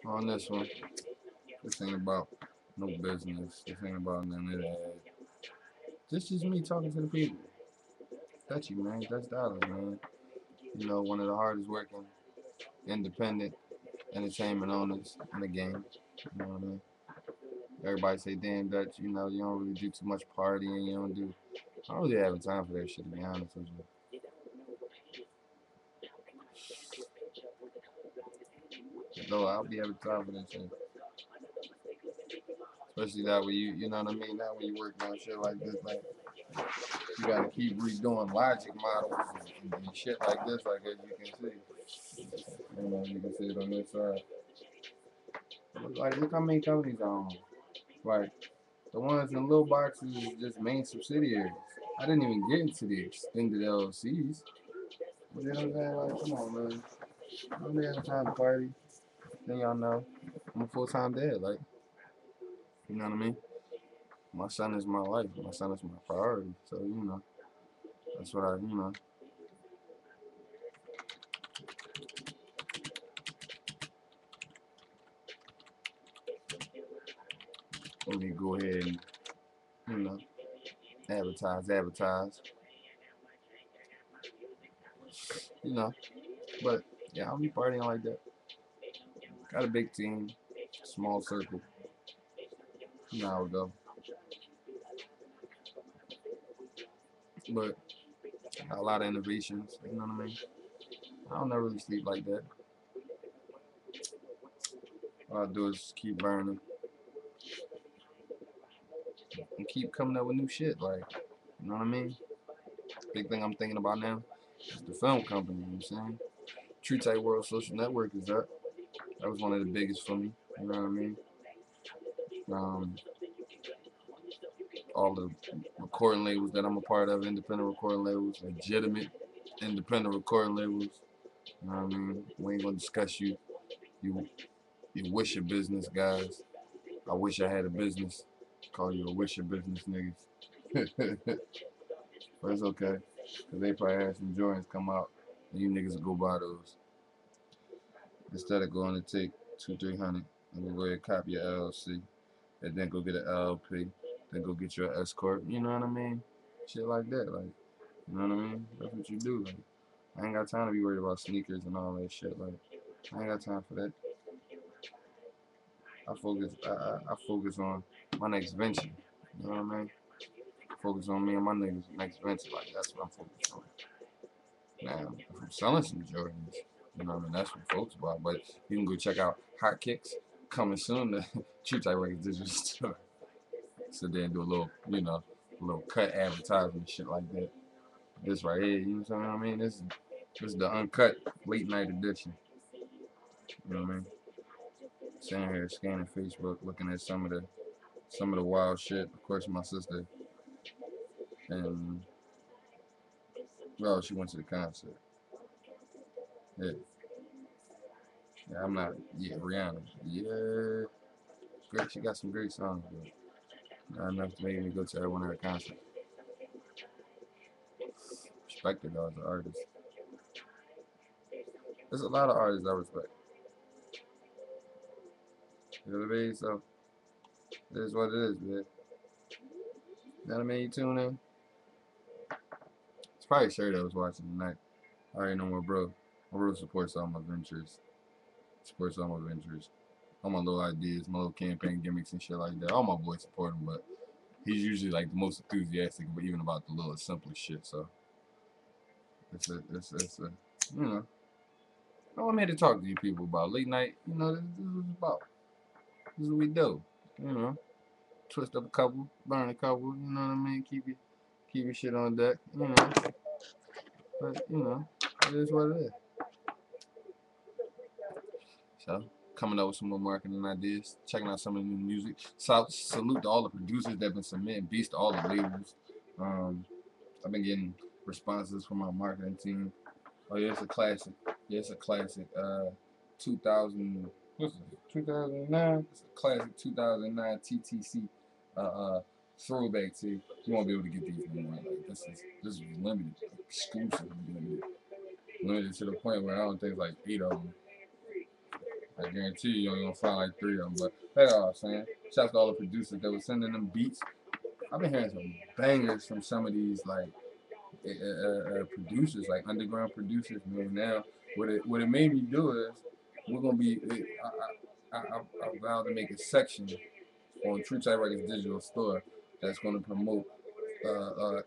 On this one, this ain't about no business. This ain't about none of that. This is me talking to the people. That's you, man. That's dollars, man. You know, one of the hardest working independent entertainment owners in the game. You know what I mean? Everybody say, damn, Dutch, you know, you don't really do too much partying. You don't do. I don't really have time for that shit, to be honest with you. Though I'll be having time for that shit. Especially that when you know what I mean? Now when you working on shit like this, like, you gotta keep redoing logic models and shit like this, like as you can see. You know, you can see it on this side. Like, look how many companies are on. Like, the ones in little boxes is just main subsidiaries. I didn't even get into the extended LLCs. You know what I'm saying? Like, come on, man. I don't really have time to party. Then y'all know I'm a full time dad. Like, you know what I mean? My son is my life. My son is my priority. So, you know, that's what I. Let me go ahead and, you know, advertise. You know, but yeah, I'll be partying like that. Got a big team, small circle. You know how it go. But got a lot of innovations. You know what I mean? I don't never really sleep like that. All I do is keep learning and keep coming up with new shit. Like, you know what I mean? Big thing I'm thinking about now is the film company. You know what I'm saying? True Tech World Social Network is up. That was one of the biggest for me. You know what I mean? Um, all the recording labels that I'm a part of, independent recording labels, legitimate independent recording labels. You know what I mean? We ain't gonna discuss you you wish your business guys. I wish I had a business. Call you a wish your business niggas. But it's okay. Cause they probably had some joints come out and you niggas will go buy those. Instead of going to take 200, 300 and go ahead and copy your LLC and then go get an LLP, then go get your S corp. You know what I mean? Shit like that. Like, you know what I mean? That's what you do. Like, I ain't got time to be worried about sneakers and all that shit. Like, I ain't got time for that. I focus on my next venture. You know what I mean? Focus on me and my niggas next venture. Like, that's what I'm focused on. Now, if I'm selling some Jordans, you know what I mean? That's what folks about. But you can go check out Hot Kicks coming soon to True Type Records digital store. So then do a little, a little cut advertisement shit like that. This right here, you know what I mean? This is the uncut late night edition. You know what I mean? Sitting here scanning Facebook, looking at some of the wild shit. Of course, my sister and well, she went to the concert. Yeah, yeah, I'm not. Yeah, Rihanna. Yeah, great. She got some great songs, but not enough to make me go to her one of her concerts. Respect her though as an artist. There's a lot of artists I respect. You know what I mean? So it is what it is, man. You know what I mean? You tune in. It's probably Sherry that was watching tonight. I already know my bro supports all my ventures. Supports all my ventures. All my little ideas, my little campaign gimmicks and shit like that. All my boys support him, but he's usually like the most enthusiastic, but even about the little simplest shit. So it's a you know. I'm here to talk to you people about late night. You know, this is what it's about. This is what we do. You know, twist up a couple, burn a couple. You know what I mean? Keep your shit on deck. You know, but you know, it is what it is. So coming up with some more marketing ideas, checking out some of the new music. Salute to all the producers that have been submitting beats to all the labels. Um, I've been getting responses from our marketing team. Oh yeah, it's a classic. Yeah, it's a classic. 2000. What's it? 2009. It's a classic 2009 TTC throwback too. You won't be able to get these anymore. Like this is limited, exclusively limited, limited to the point where I don't think like 8 of them. I guarantee you only gonna find like 3 of them. But that's all I'm saying. Shout out to all the producers that were sending them beats. I've been hearing some bangers from some of these like producers, like underground producers. Man, now what it made me do is we're gonna be. I vowed to make a section on True Type Records digital store that's gonna promote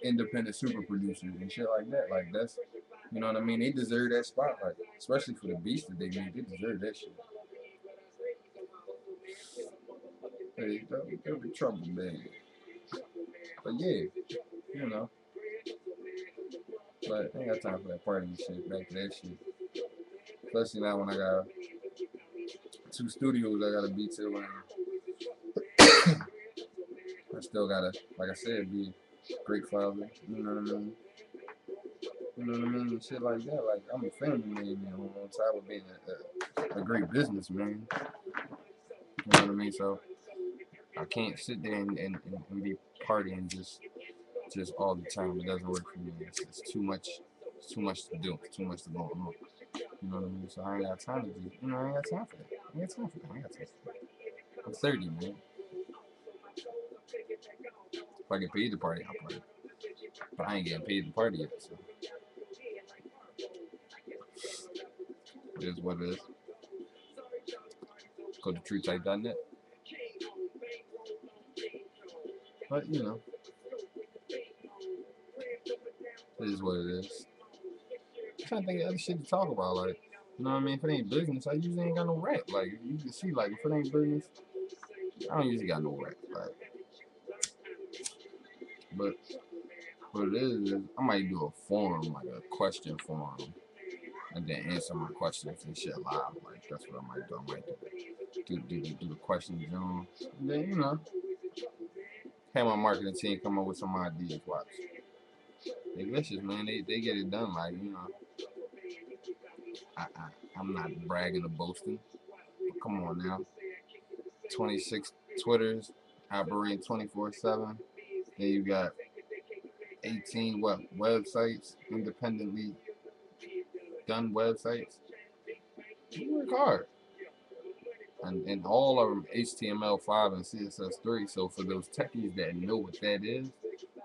independent super producers and shit like that. Like that's, you know what I mean? They deserve that spotlight, especially for the beats that they make. They deserve that shit. Hey, that'll be trouble, man. But yeah, you know. But I ain't got time for that party and shit. Back to that shit. Especially now when I got 2 studios I gotta be to. I still gotta, like I said, be a great father. You know what I mean? You know what I mean? And shit like that. Like I'm a family man on top of being a great businessman. You know what I mean? So I can't sit there and be partying just all the time. It doesn't work for me. It's too much. It's too much to do. It's too much to go on. You know what I mean? So I ain't got time to do. You know, I ain't got time for that. I ain't got time for that. I ain't got time for that. I'm 30, man. If I get paid to party, I'll party. But I ain't getting paid to party yet, so it is what it is. Go to truetype.net. But you know, it is what it is. I'm trying to think of other shit to talk about, like, you know what I mean? If it ain't business, I usually ain't got no rap. Like, you can see, like, if it ain't business, I don't usually got no rap. Like, but what it is I might do a forum, like a question forum, and then answer my questions and shit live. Like, that's what I might do. I might do the questions, you know. And then, you know, have my marketing team come up with some ideas. Watch. They vicious, man. They get it done. Like, you know, I'm not bragging or boasting. But come on now. 26 Twitters operating 24/7. Then you got 18 websites, independently done websites. You work hard. And all of them HTML5 and CSS3. So for those techies that know what that is,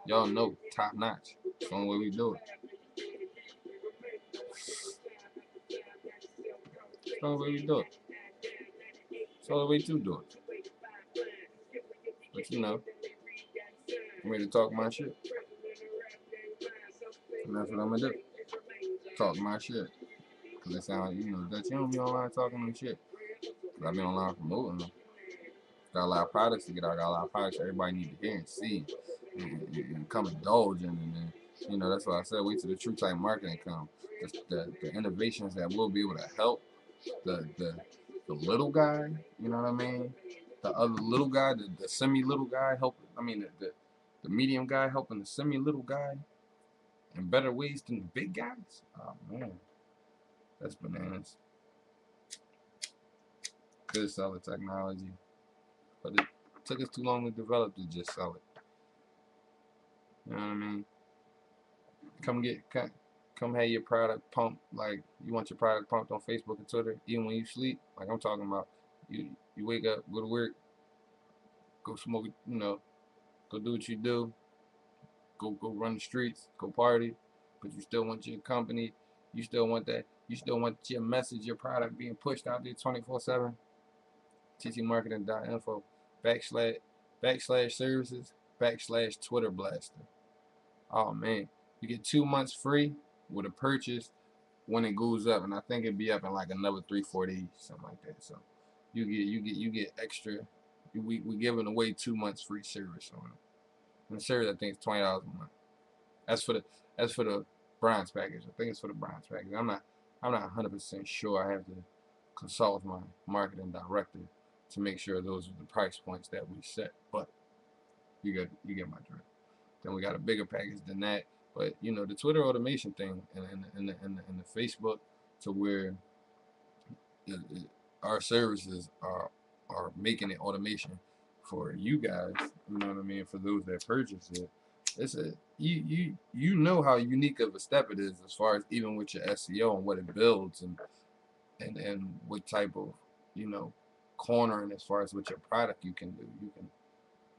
y'all know, top notch. It's the only way we do it. It's the only way we do it. It's the only way to do it. But you know, I'm ready to talk my shit. And that's what I'm gonna do. Talk my shit. Cause it sounds like, you know, that you don't be online talking no shit. Cause I be online promoting them. Got a lot of products to get out. Got a lot of products everybody need to hear and see and come indulge in. And then, you know, that's why I said wait till the True Type marketing come. The innovations that will be able to help the little guy. You know what I mean? The other little guy, the semi little guy helping. I mean the medium guy helping the semi little guy in better ways than the big guys. Oh man, that's bananas. Good solid technology. But it took us too long to develop to just sell it. You know what I mean? Come have your product pumped. Like, you want your product pumped on Facebook and Twitter, even when you sleep. Like I'm talking about, you wake up, go to work, go smoke, you know, go do what you do, go run the streets, go party, but you still want your company, you still want that, you still want your message, your product being pushed out there 24/7. ttmarketing.info / services / Twitter blaster. Oh man, you get 2 months free with a purchase when it goes up, and I think it'd be up in like another 3-4 days, something like that. So you get extra. We giving away 2 months free service on it. And the service I think is $20 a month. That's for the bronze package. I think it's for the bronze package. I'm not 100% sure. I have to consult with my marketing director to make sure those are the price points that we set. But you get my drift. Then we got a bigger package than that. But you know, the Twitter automation thing and the Facebook, to where our services are making it automation for you guys. You know what I mean? For those that purchase it, it's a you know how unique of a step it is, as far as even with your SEO and what it builds and what type of you know, cornering as far as what your product you can do.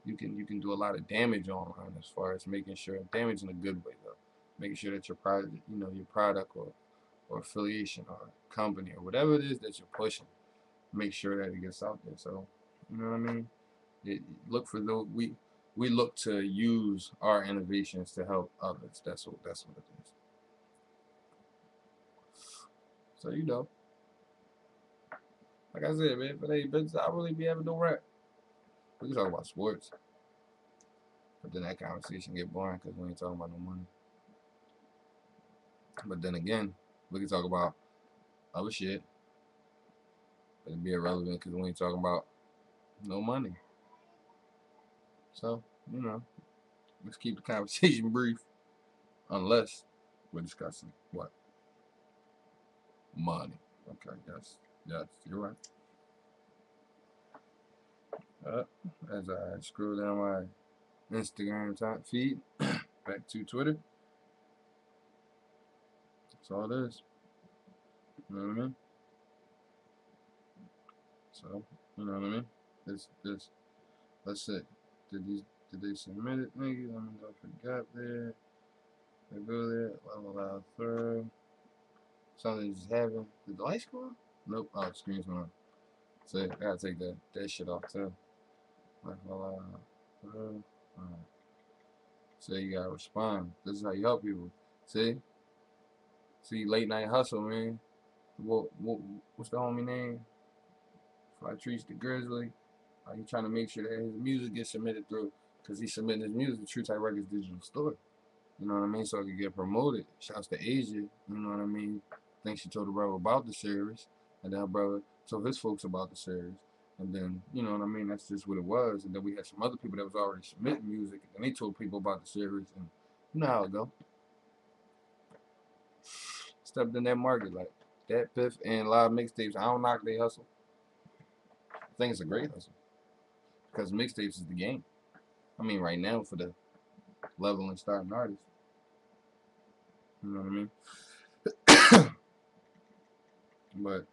You can do a lot of damage online as far as making sure damage in a good way though. Making sure that your product, your product or affiliation or company or whatever it is that you're pushing, make sure that it gets out there. So, you know what I mean? Look for the we look to use our innovations to help others. That's what it is. So like I said, man, if it ain't business, I really be having no rap. We can talk about sports, but then that conversation get boring because we ain't talking about no money. But then again, we can talk about other shit, but it be irrelevant because we ain't talking about no money. So let's keep the conversation brief, unless we're discussing what money. Okay, yes, you're right. As I scroll down my Instagram top feed, back to Twitter. That's all it is. You know what I mean? So, you know what I mean? This. Let's see. Did they submit it? Nigga, let me go for gap there. They go there. Allow through. Something just happened. Did the lights go on? Nope. Oh, the screen's on. So I gotta take that shit off too. Allow through. Alright. So you gotta respond. This is how you help people. See, late night hustle, man. What's the homie name? Patrice the Grizzly. He trying to make sure that his music gets submitted through, because he's submitting his music to True Type Records digital store. You know what I mean? So it could get promoted. Shouts to Asia. You know what I mean? I think she told her brother about the series, and then her brother told his folks about the series. And then, you know what I mean? That's just what it was. And then we had some other people that was already submitting music, and they told people about the series. And you know how it go. Stepped in that market like that Piff and a lot of mixtapes. I don't knock they hustle. I think it's a great hustle because mixtapes is the game. I mean, right now for the level and starting artists. You know what I mean? But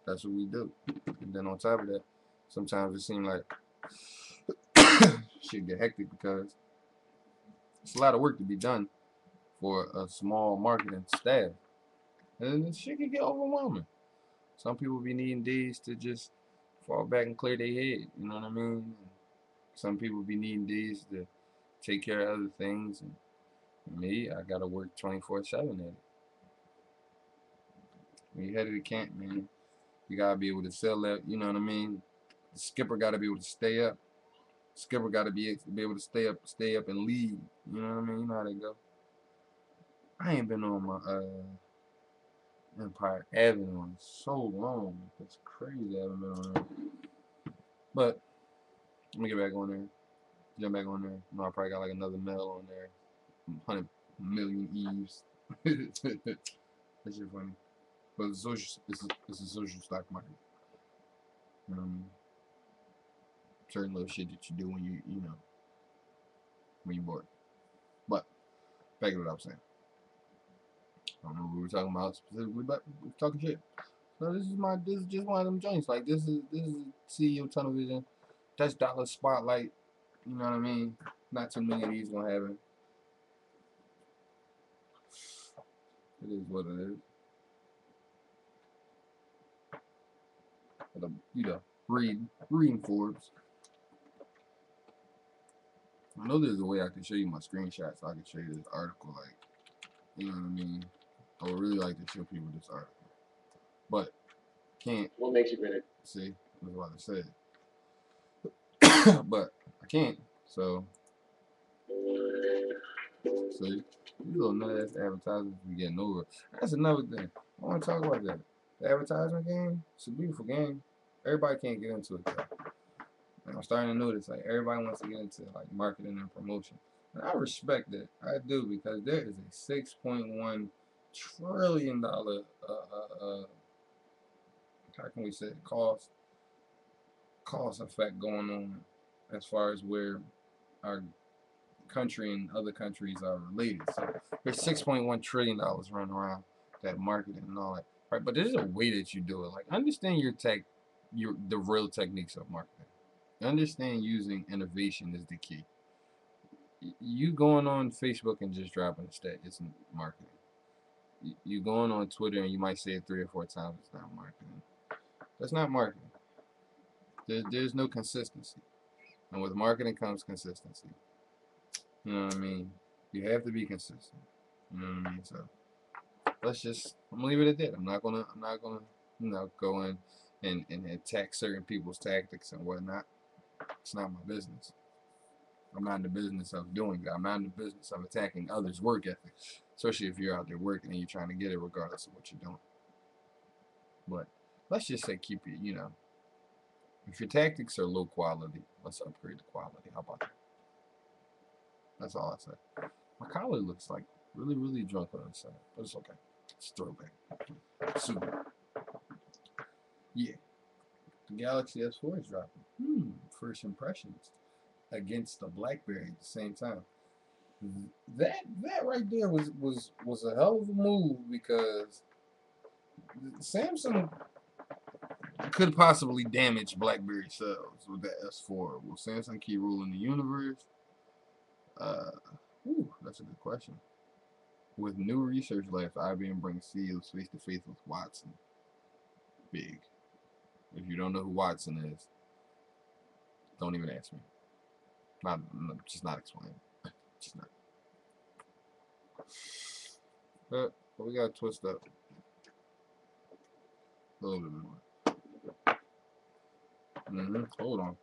that's what we do. And then on top of that, sometimes it seems like shit get hectic because it's a lot of work to be done for a small marketing staff, and shit can get overwhelming. Some people be needing days to just fall back and clear their head. You know what I mean? Some people be needing days to take care of other things, and me, I gotta work 24/7 at it. When you head to the camp, man, you gotta be able to sell that. You know what I mean? The skipper gotta be able to stay up. Skipper gotta be able to stay up and lead. You know what I mean? You know how they go. I ain't been on my Empire Avenue in so long. It's crazy. I haven't been on there. But let me get back on there. Jump back on there. I probably got like another mail on there. 100 million Eves. That shit funny. But it's a social stock market. Certain little shit that you do when when you bored. But back to what I was saying. I don't know what we were talking about specifically, but we're talking shit. So this is just one of them joints. Like this is CEO Tunnel Vision. That's Dollar Spotlight. You know what I mean? Not too many of these gonna happen. It is what it is. But reading Forbes. I know there's a way I can show you my screenshots. So I can show you this article, like, you know what I mean? I would really like to show people this article, but can't. What makes you better? See, that's what I said. But I can't. So, see, these little nut-ass advertisements be getting over. That's another thing. I want to talk about that. The advertisement game, it's a beautiful game. Everybody can't get into it, though. And I'm starting to notice, like, everybody wants to get into, like, marketing and promotion. And I respect that. I do, because there is a $6.1 trillion, how can we say it, cost effect going on as far as where our country and other countries are related. So there's $6.1 trillion running around that marketing and all that. right? But there's a way that you do it. Like, understand the real techniques of marketing. Understand using innovation is the key. You going on Facebook and just dropping a stat isn't marketing. You going on Twitter and you might say it 3 or 4 times. It's not marketing. That's not marketing. There's no consistency, and with marketing comes consistency. You know what I mean? You have to be consistent. You know what I mean? So I'm gonna leave it at that. I'm not gonna go in and attack certain people's tactics and whatnot. It's not my business. I'm not in the business of doing that. I'm not in the business of attacking others' work ethic, especially if you're out there working and you're trying to get it regardless of what you're doing. But let's just say keep it, if your tactics are low quality, let's upgrade the quality. How about that? That's all I say. My collar looks like really, really drunk on the side, but it's okay. It's throwback. Super. Yeah. The Galaxy S4 is dropping. First impressions against the BlackBerry at the same time. That right there was a hell of a move because Samsung could possibly damage BlackBerry sales with that S4. Will Samsung keep ruling the universe? That's a good question. With new research left, IBM brings CEOs face to face with Watson. Big. If you don't know who Watson is, don't even ask me. Just not explain. Just not. But we gotta twist up a little bit more. Hold on.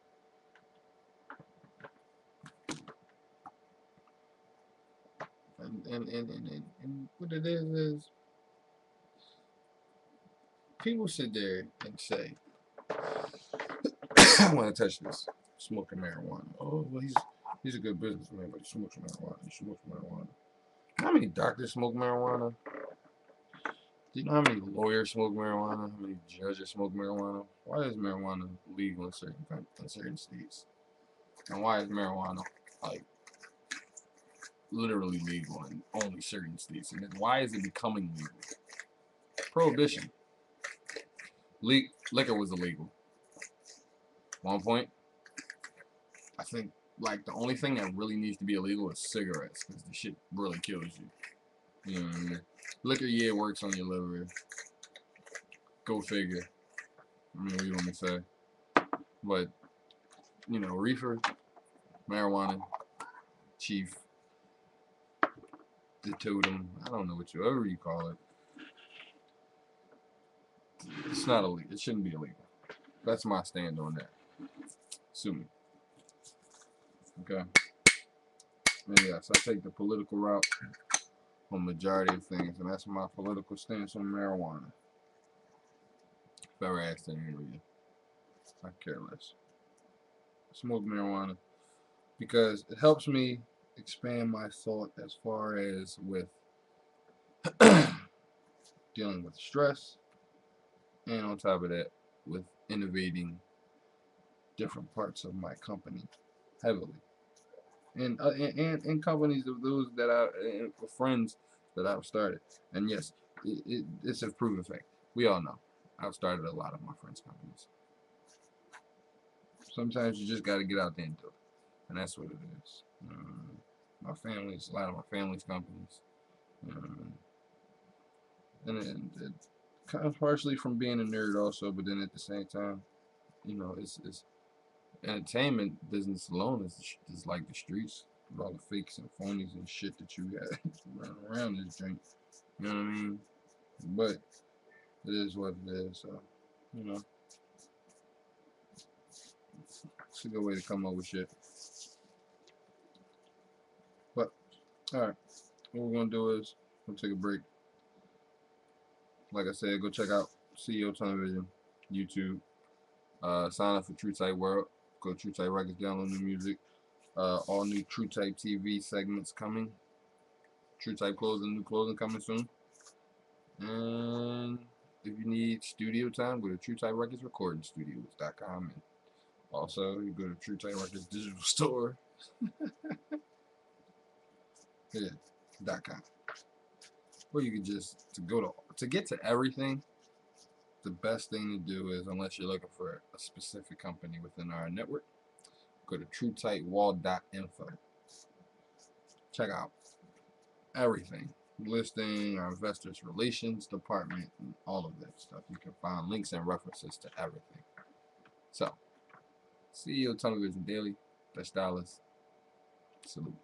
And what it is people sit there and say, I want to touch this. Smoking marijuana. Oh, well, he's a good businessman, but he smokes marijuana. How many doctors smoke marijuana? Do you know how many lawyers smoke marijuana? How many judges smoke marijuana? Why is marijuana legal in certain states? And why is marijuana like literally legal in only certain states? And then why is it becoming legal? Prohibition. Liquor was illegal. One point, I think like the only thing that really needs to be illegal is cigarettes because the shit really kills you. You know what I mean? Liquor, yeah, works on your liver. Go figure. I mean, what do you want me to say? But, reefer, marijuana, chief, the totem, I don't know whatever you call it. It's not illegal. It shouldn't be illegal. That's my stand on that. Sue me. Okay. And yes, I take the political route on majority of things, and that's my political stance on marijuana. If I ever asked an interview, I care less. I smoke marijuana because it helps me expand my thought as far as with dealing with stress, and on top of that, with innovating different parts of my company heavily, and companies of those that and friends that I've started. And yes, it's a proven fact. We all know I've started a lot of my friends' companies. Sometimes you just got to get out there and do it, and that's what it is. My family's a lot of my family's companies, and it comes partially from being a nerd also, but then at the same time, it's entertainment business alone is like the streets with all the fakes and phonies and shit that you got running around this joint. You know what I mean? But it is what it is. So, it's a good way to come up with shit. But alright, what we're gonna do is we'll take a break. Like I said, go check out CEO Television, YouTube. Sign up for True Type World. Go to True Type Records, download new music. All new True Type TV segments coming. True Type clothing, new clothing coming soon. And if you need studio time, go to True Type Records Recording Studios.com. And also, you go to True Type Records Digital Store. .com. Or you can just to get to everything. the best thing to do is, unless you're looking for a specific company within our network, go to TrueTightWall.info. Check out everything. Listing, our investors relations department, and all of that stuff. You can find links and references to everything. So, CEO Television Daily, Dutch Dallas, salute.